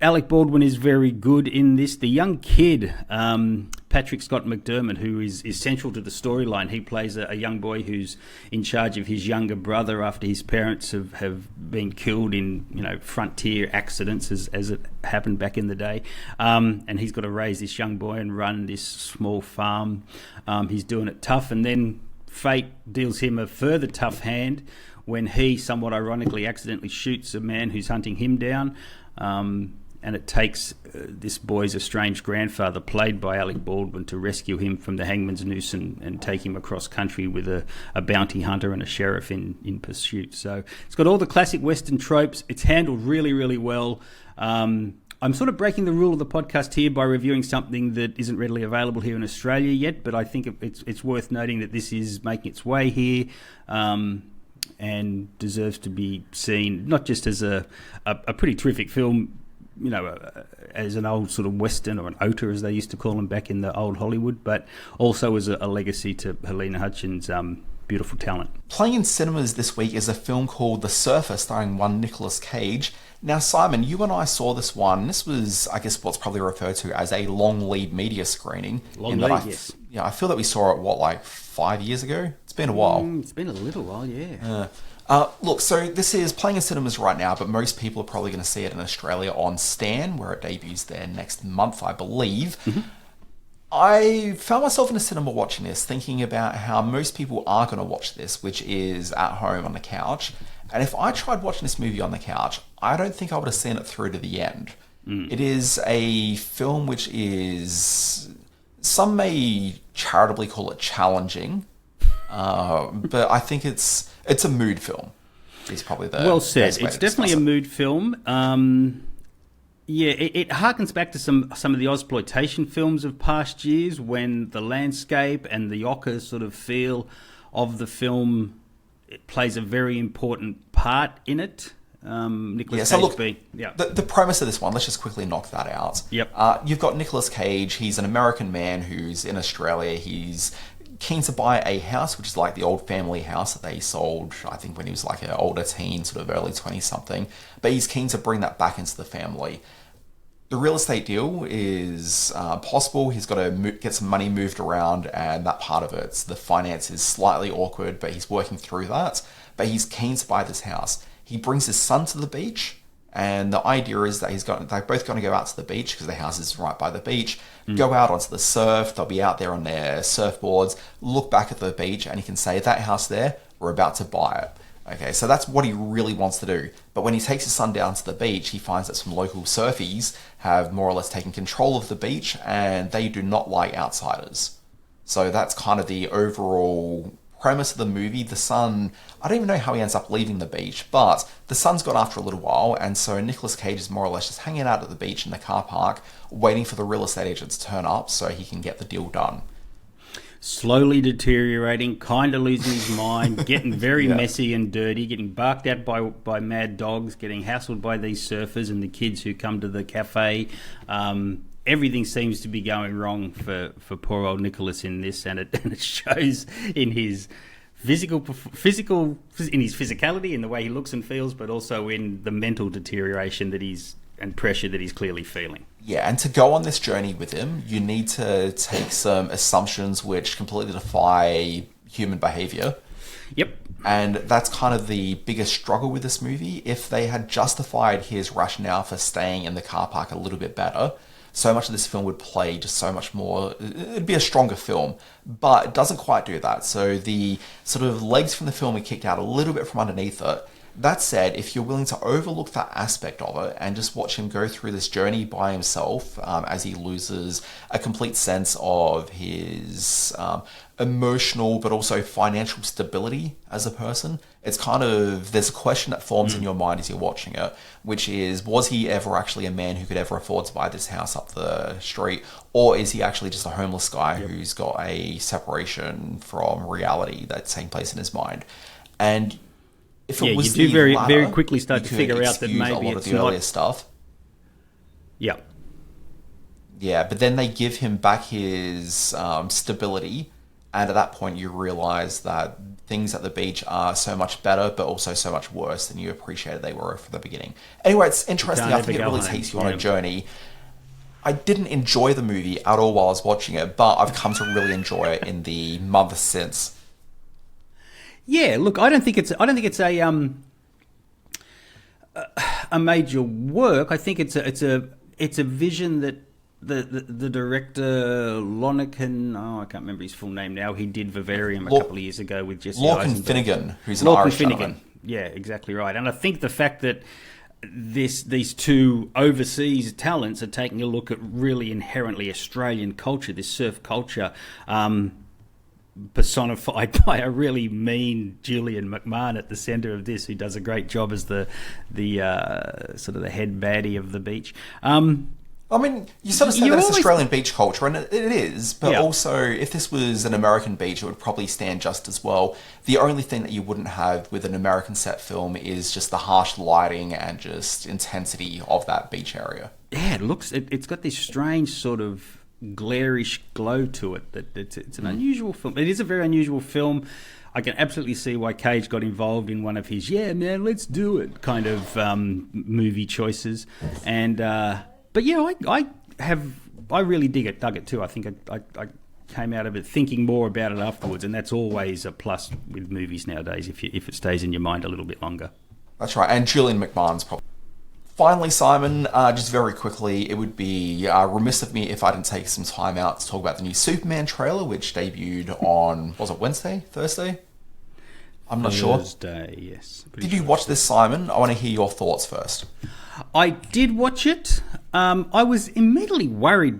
Alec Baldwin is very good in this. The young kid, Patrick Scott McDermott, who is central to the storyline, he plays a young boy who's in charge of his younger brother after his parents have been killed in frontier accidents, as it happened back in the day. And he's got to raise this young boy and run this small farm. He's doing it tough, and then fate deals him a further tough hand when he, somewhat ironically, accidentally shoots a man who's hunting him down. And it takes this boy's estranged grandfather, played by Alec Baldwin, to rescue him from the hangman's noose and take him across country with a bounty hunter and a sheriff in pursuit. So it's got all the classic Western tropes. It's handled really, really well. I'm sort of breaking the rule of the podcast here by reviewing something that isn't readily available here in Australia yet, but I think it's worth noting that this is making its way here. And deserves to be seen not just as a pretty terrific film, as an old sort of Western, or an OTA as they used to call them back in the old Hollywood, but also as a legacy to Helena Hutchins' beautiful talent. Playing in cinemas this week is a film called The Surfer, starring one Nicolas Cage. Now, Simon, you and I saw this one. This was, I guess, what's probably referred to as a long lead media screening. Yes. Yeah, I feel that we saw it, 5 years ago? It's been a while. It's been a little while, yeah. Look, so this is playing in cinemas right now, but most people are probably going to see it in Australia on Stan, where it debuts there next month, I believe. Mm-hmm. I found myself in a cinema watching this, thinking about how most people are going to watch this, which is at home on the couch. And if I tried watching this movie on the couch, I don't think I would have seen it through to the end. It is a film which is, some may charitably call it challenging, but I think it's a mood film. Is probably the well said. best way It's to definitely a discuss it. mood film. It harkens back to some of the Ozploitation films of past years, when the landscape and the ochre sort of feel of the film, it plays a very important part in it. Nicolas Cage the premise of this one, let's just quickly knock that out. Yep. You've got Nicolas Cage. He's an American man who's in Australia. He's keen to buy a house, which is like the old family house that they sold, I think, when he was like an older teen, sort of early 20-something. But he's keen to bring that back into the family. The real estate deal is possible. He's got to get some money moved around, and that part of it, the finance is slightly awkward, but he's working through that. But he's keen to buy this house. He brings his son to the beach, and the idea is that they're both going to go out to the beach because the house is right by the beach, go out onto the surf. They'll be out there on their surfboards, look back at the beach, and he can say, that house there, we're about to buy it. Okay, so that's what he really wants to do. But when he takes his son down to the beach, he finds that some local surfies have more or less taken control of the beach, and they do not like outsiders. So that's kind of the overall premise of the movie. The son, I don't even know how he ends up leaving the beach, but the son's gone after a little while, and so Nicolas Cage is more or less just hanging out at the beach in the car park, waiting for the real estate agent to turn up so he can get the deal done. Slowly deteriorating, kind of losing his mind, getting very messy and dirty, getting barked at by mad dogs, getting hassled by these surfers and the kids who come to the cafe. Everything seems to be going wrong for poor old Nicholas in this, and it shows in his physical in his physicality, in the way he looks and feels, but also in the mental deterioration and pressure that he's clearly feeling. Yeah, and to go on this journey with him, you need to take some assumptions which completely defy human behaviour. Yep. And that's kind of the biggest struggle with this movie. If they had justified his rationale for staying in the car park a little bit better, so much of this film would play just so much more. It'd be a stronger film, but it doesn't quite do that. So the sort of legs from the film are kicked out a little bit from underneath it. That said, if you're willing to overlook that aspect of it and just watch him go through this journey by himself as he loses a complete sense of his emotional but also financial stability as a person, it's kind of, there's a question that forms in your mind as you're watching it, which is, was he ever actually a man who could ever afford to buy this house up the street? Or is he actually just a homeless guy who's got a separation from reality that's taking place in his mind? And if it was you do very latter, very quickly start to figure out that maybe a lot it's of the earlier not stuff. Yeah. Yeah, but then they give him back his stability, and at that point you realise that things at the beach are so much better, but also so much worse than you appreciated they were from the beginning. Anyway, it's interesting. I think it really takes you on a journey. I didn't enjoy the movie at all while I was watching it, but I've come to really enjoy it in the months since. Yeah, look, I don't think it's a major work. I think it's a vision that the director Lonergan, I can't remember his full name now. He did Vivarium a couple of years ago with Jesse Eisenberg. Finnegan, who's an Irish gentleman. Yeah, exactly right. And I think the fact that these two overseas talents are taking a look at really inherently Australian culture, this surf culture, personified by a really mean Julian McMahon at the centre of this, who does a great job as the sort of the head baddie of the beach. I mean, you sort of say that it's Australian beach culture, and it is, but also, if this was an American beach, it would probably stand just as well. The only thing that you wouldn't have with an American set film is just the harsh lighting and just intensity of that beach area. Yeah, it's got this strange sort of glarish glow to it. That it's an unusual film. It is a very unusual film. I can absolutely see why Cage got involved in one of his let's do it kind of movie choices. And but yeah, I really dug it too. I think I came out of it thinking more about it afterwards, and that's always a plus with movies nowadays if it stays in your mind a little bit longer. That's right, and Julian McMahon's probably. Finally, Simon, just very quickly, it would be remiss of me if I didn't take some time out to talk about the new Superman trailer, which debuted on, was it Wednesday? Thursday? I'm not sure. Thursday, yes. Did you watch this, Simon? I want to hear your thoughts first. I did watch it. I was immediately worried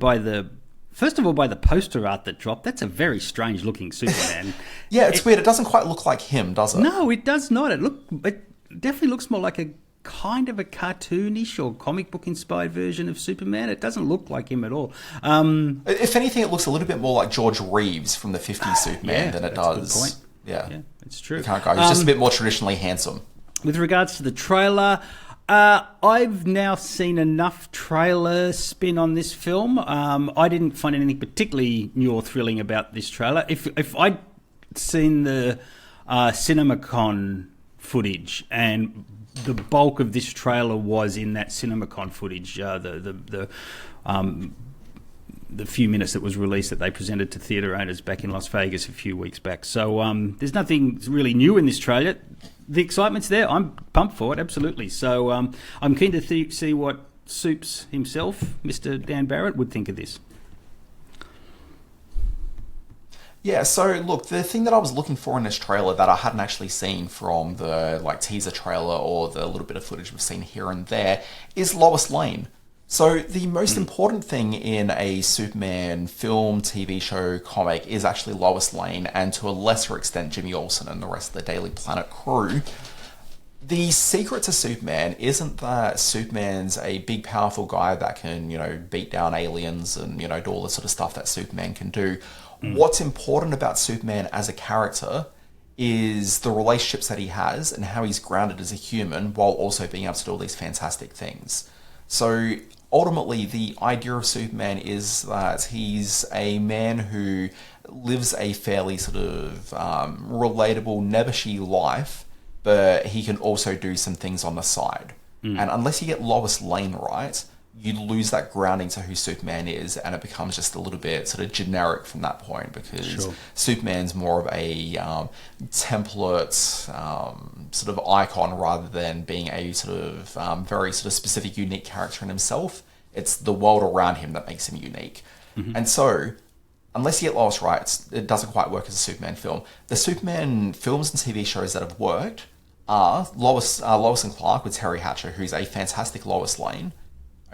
first of all, by the poster art that dropped. That's a very strange looking Superman. Yeah, it's weird. It doesn't quite look like him, does it? No, it does not. It definitely looks more like a kind of a cartoonish or comic book inspired version of Superman. It doesn't look like him at all. If anything, it looks a little bit more like George Reeves from the 50s Superman than it does. That's a good point. Yeah, it's true. He's just a bit more traditionally handsome. With regards to the trailer, I've now seen enough trailer spin on this film. I didn't find anything particularly new or thrilling about this trailer. If I'd seen the CinemaCon footage, and the bulk of this trailer was in that CinemaCon footage, the few minutes that was released that they presented to theatre owners back in Las Vegas a few weeks back. So there's nothing really new in this trailer. The excitement's there. I'm pumped for it, absolutely. So I'm keen to see what Soups himself, Mr. Dan Barrett, would think of this. Yeah, so look, the thing that I was looking for in this trailer that I hadn't actually seen from the teaser trailer or the little bit of footage we've seen here and there is Lois Lane. So the most important thing in a Superman film, TV show, comic is actually Lois Lane, and to a lesser extent Jimmy Olsen and the rest of the Daily Planet crew. The secret to Superman isn't that Superman's a big, powerful guy that can, beat down aliens and, do all the sort of stuff that Superman can do. What's important about Superman as a character is the relationships that he has and how he's grounded as a human while also being able to do all these fantastic things. So ultimately, the idea of Superman is that he's a man who lives a fairly sort of relatable, nebbishy life, but he can also do some things on the side. And unless you get Lois Lane right, you lose that grounding to who Superman is, and it becomes just a little bit sort of generic from that point, because Superman's more of a template sort of icon rather than being a sort of very sort of specific, unique character in himself. It's the world around him that makes him unique. And so, unless you get Lois right, it doesn't quite work as a Superman film. The Superman films and TV shows that have worked are Lois and Clark with Terry Hatcher, who's a fantastic Lois Lane.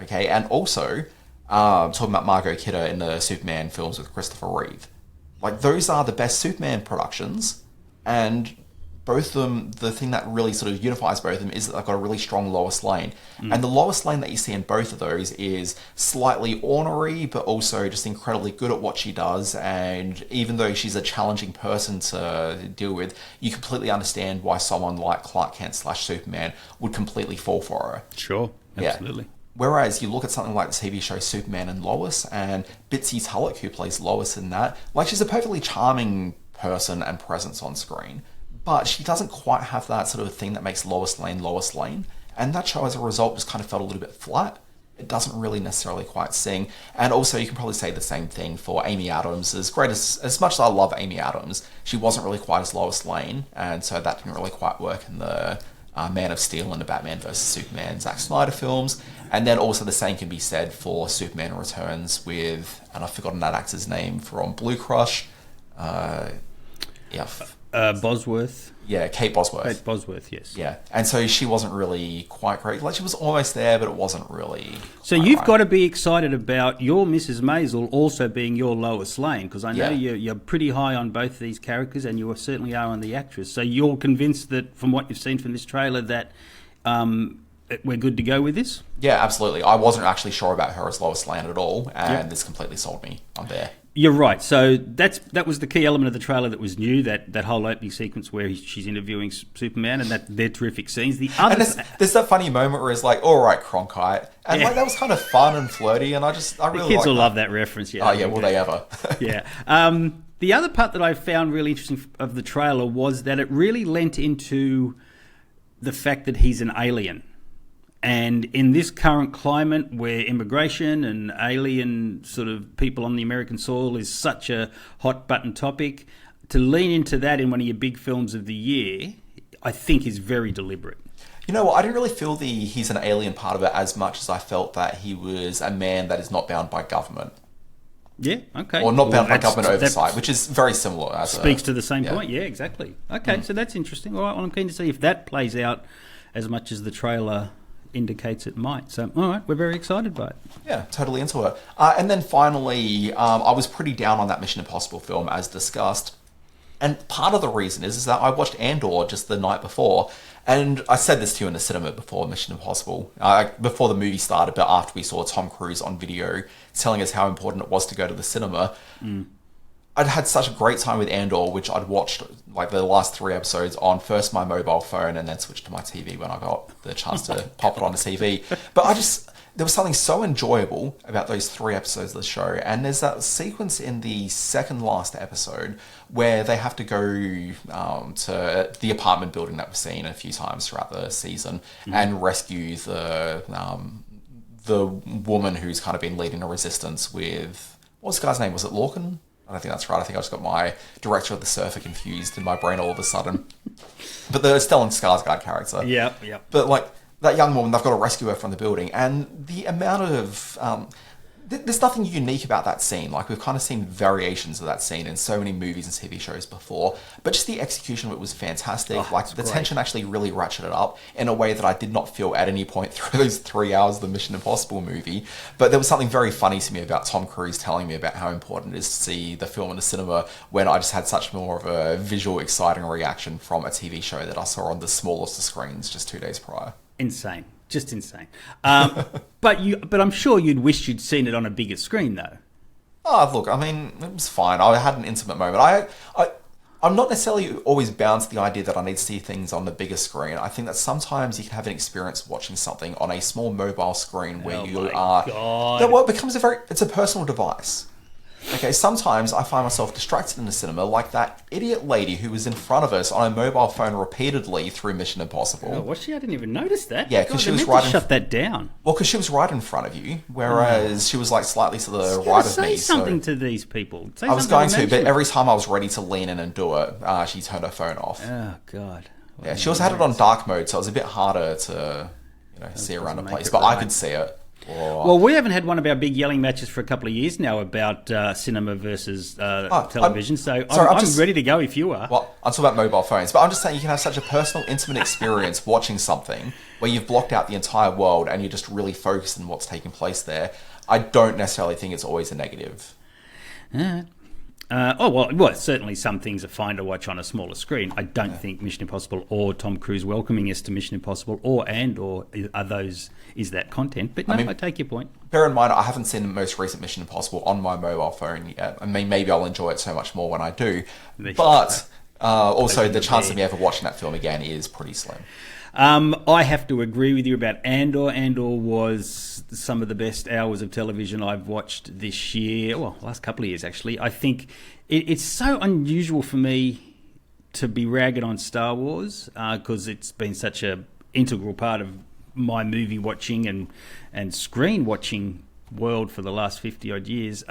Okay, and also talking about Margot Kidder in the Superman films with Christopher Reeve. Like, those are the best Superman productions, and both of them, the thing that really sort of unifies both of them is that they've got a really strong Lois Lane. And the Lois Lane that you see in both of those is slightly ornery, but also just incredibly good at what she does. And even though she's a challenging person to deal with, you completely understand why someone like Clark Kent / Superman would completely fall for her. Sure, absolutely. Yeah. Whereas you look at something like the TV show Superman and Lois, and Bitsy Tulloch, who plays Lois in that, like, she's a perfectly charming person and presence on screen, but she doesn't quite have that sort of thing that makes Lois Lane. And that show, as a result, just kind of felt a little bit flat. It doesn't really necessarily quite sing. And also, you can probably say the same thing for Amy Adams. As much as I love Amy Adams, she wasn't really quite as Lois Lane, and so that didn't really quite work in the Man of Steel and the Batman vs. Superman Zack Snyder films. And then also the same can be said for Superman Returns with, and I've forgotten that actor's name from Blue Crush. Bosworth. Yeah, Kate Bosworth. Kate Bosworth, yes. Yeah, and so she wasn't really quite great. Like, she was almost there, but it wasn't really. So you've got to be excited about your Mrs. Maisel also being your Lois Lane, because I know you're pretty high on both these characters, and you certainly are on the actress. So you're convinced that, from what you've seen from this trailer, that we're good to go with this? Yeah, absolutely. I wasn't actually sure about her as Lois Lane at all, and this completely sold me. I'm there. You're right. So that was the key element of the trailer that was new, that whole opening sequence where she's interviewing Superman, and they're terrific scenes. The other, and there's that funny moment where it's like, all right, Cronkite. And like, that was kind of fun and flirty, and I really the kids will love that reference. Yeah. Oh, yeah, will they ever? Yeah. The other part that I found really interesting of the trailer was that it really lent into the fact that he's an alien. And in this current climate where immigration and alien sort of people on the American soil is such a hot button topic, to lean into that in one of your big films of the year, I think is very deliberate. You know what? I didn't really feel he's an alien part of it as much as I felt that he was a man that is not bound by government. Yeah, okay. Or not bound by government oversight, which is very similar. Speaks to the same point. Yeah, exactly. Okay, so that's interesting. All right, well, I'm keen to see if that plays out as much as the trailer indicates it might. So, all right, we're very excited by it. Yeah, totally into it. And then finally, I was pretty down on that Mission Impossible film, as discussed. And part of the reason is that I watched ANDOR just the night before. And I said this to you in the cinema before Mission Impossible, before the movie started, but after we saw Tom Cruise on video telling us how important it was to go to the cinema. I'd had such a great time with ANDOR, which I'd watched like the last 3 episodes on first my mobile phone and then switched to my TV when I got the chance to pop it on the TV. But there was something so enjoyable about those 3 episodes of the show. And there's that sequence in the second last episode where they have to go to the apartment building that we've seen a few times throughout the season and rescue the woman who's kind of been leading a resistance with, what was the guy's name? Was it Lorcan? I don't think that's right. I think I just got my director of the Surfer confused in my brain all of a sudden. But the Stellan Skarsgård character. Yeah. But like that young woman, they've got to rescue her from the building. And the amount of... there's nothing unique about that scene. Like, we've kind of seen variations of that scene in so many movies and TV shows before. But just the execution of it was fantastic. The tension actually really ratcheted up in a way that I did not feel at any point through those 3 hours of the Mission Impossible movie. But there was something very funny to me about Tom Cruise telling me about how important it is to see the film in the cinema when I just had such more of a visual, exciting reaction from a TV show that I saw on the smallest of screens just 2 days prior. Insane. Just insane. But I'm sure you'd wished you'd seen it on a bigger screen, though. Oh, look, I mean, it was fine. I had an intimate moment. I'm not necessarily always bound to the idea that I need to see things on the bigger screen. I think that sometimes you can have an experience watching something on a small mobile screen where God. Well, it becomes it's a personal device. Okay, sometimes I find myself distracted in the cinema, like that idiot lady who was in front of us on a mobile phone repeatedly through Mission Impossible. Oh, was she? I didn't even notice that. Yeah, because she was right. Shut that down. Well, because she was right in front of you, whereas she was like slightly to the right of me. Say something to these people. I was going to, but every time I was ready to lean in and do it, she turned her phone off. Oh God. Yeah, she also had it on dark mode, so it was a bit harder to see around the place, but I could see it. Well, we haven't had one of our big yelling matches for a couple of years now about cinema versus television, I'm ready to go if you are. Well, I'm talking about mobile phones, but I'm just saying you can have such a personal, intimate experience watching something where you've blocked out the entire world and you're just really focused on what's taking place there. I don't necessarily think it's always a negative. Well, certainly some things are fine to watch on a smaller screen. I don't think Mission Impossible or Tom Cruise welcoming us to Mission Impossible or is that content. But I take your point. Bear in mind, I haven't seen the most recent Mission Impossible on my mobile phone yet. I mean, maybe I'll enjoy it so much more when I do. But also, the chance of me ever watching that film again is pretty slim. I have to agree with you about Andor. Andor was some of the best hours of television I've watched this year. Well, last couple of years, actually. I think it's so unusual for me to be ragging on Star Wars because it's been such an integral part of my movie watching and screen watching world for the last 50-odd years.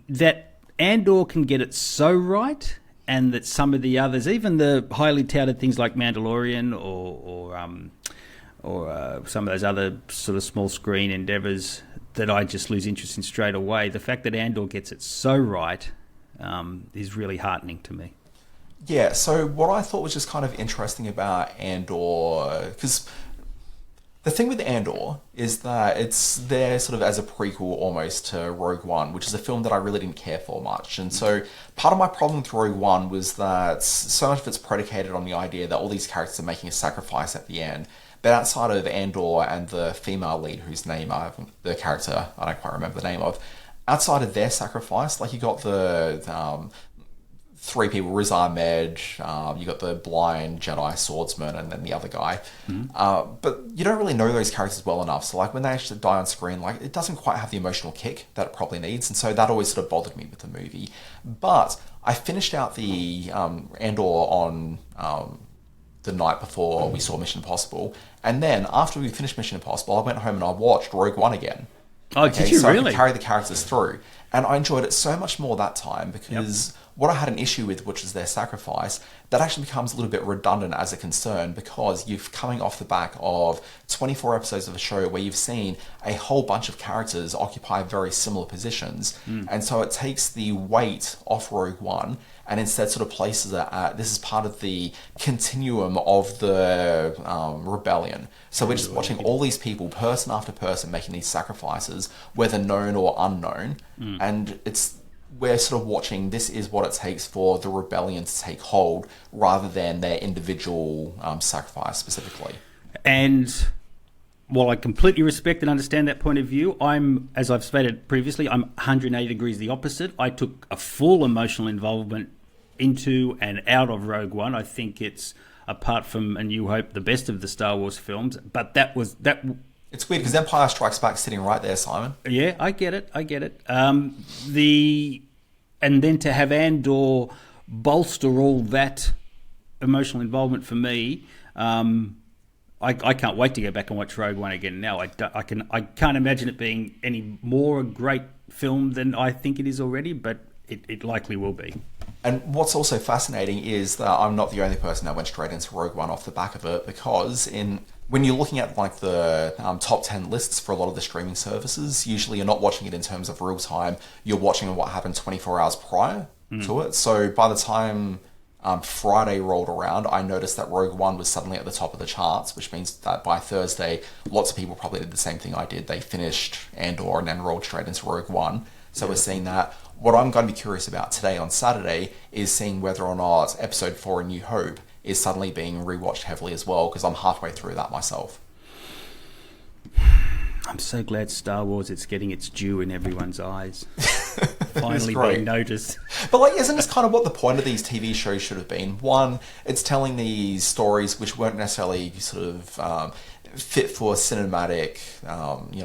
That Andor can get it so right, and that some of the others, even the highly touted things like Mandalorian or some of those other sort of small screen endeavours that I just lose interest in straight away, the fact that Andor gets it so right is really heartening to me. Yeah, so what I thought was just kind of interesting about Andor, because the thing with Andor is that it's there sort of as a prequel almost to Rogue One, which is a film that I really didn't care for much. And so part of my problem with Rogue One was that so much of it's predicated on the idea that all these characters are making a sacrifice at the end. But outside of Andor and the female lead, whose name the character I don't quite remember the name of, outside of their sacrifice, like you got the three people, Riz Ahmed, you got the blind Jedi swordsman, and then the other guy. But you don't really know those characters well enough. So like when they actually die on screen, like it doesn't quite have the emotional kick that it probably needs. And so that always sort of bothered me with the movie. But I finished out the Andor on the night before we saw Mission Impossible. And then after we finished Mission Impossible, I went home and I watched Rogue One again. Oh, did you so really? I could carry the characters through. And I enjoyed it so much more that time because what I had an issue with, which is their sacrifice, that actually becomes a little bit redundant as a concern because you're coming off the back of 24 episodes of a show where you've seen a whole bunch of characters occupy very similar positions. And so it takes the weight off Rogue One and instead sort of places it at, this is part of the continuum of the rebellion. So we're just watching all these people, person after person, making these sacrifices, whether known or unknown. And we're sort of watching, this is what it takes for the rebellion to take hold, rather than their individual sacrifice specifically. And while I completely respect and understand that point of view, as I've stated previously, I'm 180 degrees the opposite. I took a full emotional involvement into and out of Rogue One. I think it's, apart from A New Hope, the best of the Star Wars films. But that was that. It's weird because Empire Strikes Back sitting right there, Simon. Yeah, I get it. And then to have Andor bolster all that emotional involvement for me, I can't wait to go back and watch Rogue One again now. I can't imagine it being any more a great film than I think it is already, but it likely will be. And what's also fascinating is that I'm not the only person that went straight into Rogue One off the back of it, because when you're looking at like the top 10 lists for a lot of the streaming services, usually you're not watching it in terms of real time. You're watching what happened 24 hours prior to it. So by the time Friday rolled around, I noticed that Rogue One was suddenly at the top of the charts, which means that by Thursday, lots of people probably did the same thing I did. They finished Andor and then rolled straight into Rogue One. So we're seeing that. What I'm going to be curious about today on Saturday is seeing whether or not Episode 4 A New Hope is suddenly being rewatched heavily as well, because I'm halfway through that myself. I'm so glad Star Wars, it's getting its due in everyone's eyes. finally great. being noticed. But like, isn't this kind of what the point of these TV shows should have been? One, it's telling these stories which weren't necessarily sort of fit for cinematic,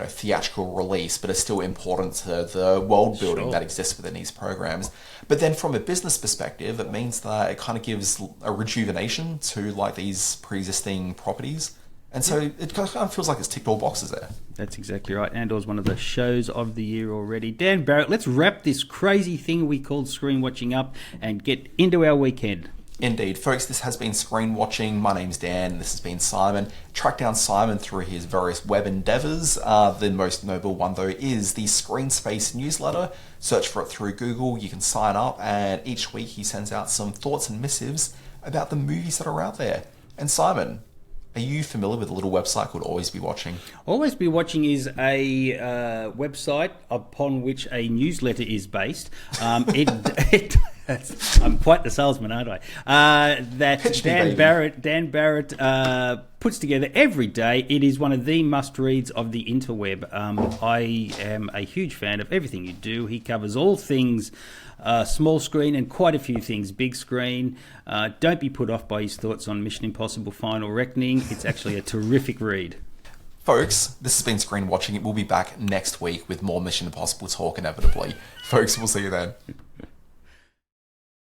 theatrical release, but are still important to the world building that exists within these programs. But then from a business perspective, it means that it kind of gives a rejuvenation to like these pre-existing properties. And so it kind of feels like it's ticked all boxes there. That's exactly right. Andor's one of the shows of the year already. Dan Barrett, let's wrap this crazy thing we called Screen Watching up and get into our weekend. Indeed. Folks, this has been Screen Watching. My name's Dan. This has been Simon. Track down Simon through his various web endeavours. The most noble one, though, is the Screen Space newsletter. Search for it through Google. You can sign up, and each week he sends out some thoughts and missives about the movies that are out there. And Simon, are you familiar with a little website called Always Be Watching? Always Be Watching is a website upon which a newsletter is based. I'm quite the salesman, aren't I? That Dan Barrett puts together every day. It is one of the must-reads of the interweb. I am a huge fan of everything you do. He covers all things small screen and quite a few things big screen. Don't be put off by his thoughts on Mission Impossible Final Reckoning. It's actually a terrific read. Folks, this has been Screen Watching. It will be back next week with more Mission Impossible talk inevitably. Folks, we'll see you then.